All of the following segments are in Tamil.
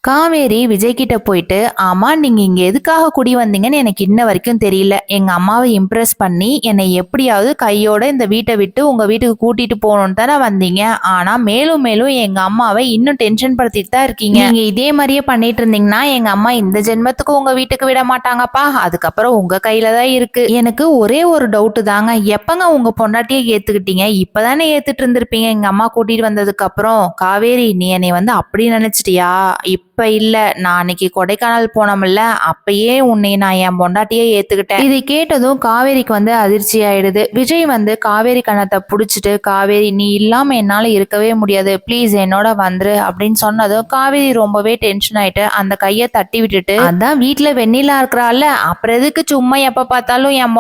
காவேரி விஜய் கிட்ட போயிட்டு, ஆமா நீங்க இங்க எதுக்காக குடி வந்தீங்கன்னு எனக்கு இன்ன வரைக்கும் தெரியல. எங்க அம்மாவை இம்ப்ரெஸ் பண்ணி என்னை எப்படியாவது கையோட இந்த வீட்டை விட்டு உங்க வீட்டுக்கு கூட்டிட்டு போகணும்னு தானே வந்தீங்க. ஆனா மேலும் மேலும் எங்க அம்மாவை இன்னும் டென்ஷன் படுத்திட்டு தான் இருக்கீங்க. நீங்க இதே மாதிரியே பண்ணிட்டு இருந்தீங்கன்னா எங்க அம்மா இந்த ஜென்மத்துக்கு உங்க வீட்டுக்கு விட மாட்டாங்கப்பா. அதுக்கப்புறம் உங்க கையில தான் இருக்கு. எனக்கு ஒரே ஒரு டவுட் தாங்க, எப்பங்க உங்க பொண்டாட்டியை ஏத்துக்கிட்டீங்க? இப்பதானே ஏத்துட்டு இருந்திருப்பீங்க எங்க அம்மா கூட்டிட்டு வந்ததுக்கு அப்புறம். காவேரி, நீ என்னை வந்து அப்படி நினைச்சிட்டியா? இப்ப இல்ல, நான் அன்னைக்கு கொடைக்கானல் போனோம்ல, அப்பயே உன்னை நான் என் பொண்டாட்டியே ஏத்துக்கிட்டேன். இதை கேட்டதும் காவேரிக்கு வந்து அதிர்ச்சி ஆயிடுது. விஜய் வந்து காவேரி கணத்தை புடிச்சிட்டு, காவேரி நீ இல்லாம என்னால இருக்கவே முடியாது, ப்ளீஸ் என்னோட வந்துரு அப்படின்னு சொன்னதும் காவேரி ரொம்பவே டென்ஷன் ஆயிட்டு அந்த கையை தட்டி விட்டுட்டு, அதான் வீட்டுல வெண்ணிலா இருக்கிறாள், அப்புறம் எதுக்கு சும்மா எப்ப பார்த்தாலும் என்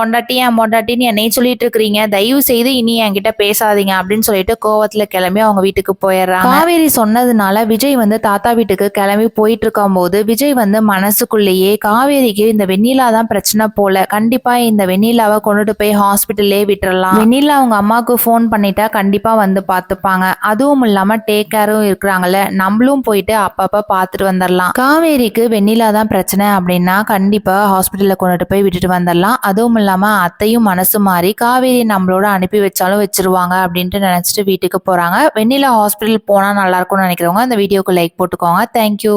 பொண்டாட்டின்னு என்னை சொல்லிட்டு இருக்கிறீங்க, தயவு செய்து இனி என்கிட்ட பேசாதீங்க அப்படின்னு சொல்லிட்டு கோவத்துல கிளம்பி அவங்க வீட்டுக்கு போயிடுறாங்க. காவேரி சொன்னதுனால விஜய் வந்து தாத்தா வீட்டுக்கு கிளம்பி போயிட்டு இருக்கும் போது விஜய் வந்து மனசுக்குள்ளேயே, காவேரிக்கு இந்த வெண்ணிலா தான் பிரச்சனை போல, கண்டிப்பா இந்த வெண்ணிலாவை கொண்டுட்டு போய் ஹாஸ்பிட்டல்லே விட்டுறலாம், வெண்ணிலா அவங்க அம்மாவுக்கு போன் பண்ணிட்டா கண்டிப்பா வந்து பாத்துப்பாங்க, அதுவும் இல்லாம டேக் கேரும் இருக்கிறாங்கல்ல, நம்மளும் போயிட்டு அப்பப்ப பாத்துட்டு வந்துடலாம். காவேரிக்கு வெண்ணிலா தான் பிரச்சனை அப்படின்னா கண்டிப்பா ஹாஸ்பிட்டல்ல கொண்டுட்டு போய் விட்டுட்டு வந்துடலாம். அதுவும் இல்லாம அத்தையும் மனசு மாறி காவேரி நம்மளோட அனுப்பி வச்சாலும் வச்சிருவாங்க அப்படின்ட்டு நினைச்சிட்டு வீட்டுக்கு போறாங்க. வெண்ணிலா ஹாஸ்பிட்டல் போனா நல்லா இருக்கும்னு நினைக்கிறவங்க அந்த வீடியோக்கு லைக் போட்டுக்கோங்க. தேங்க்யூ.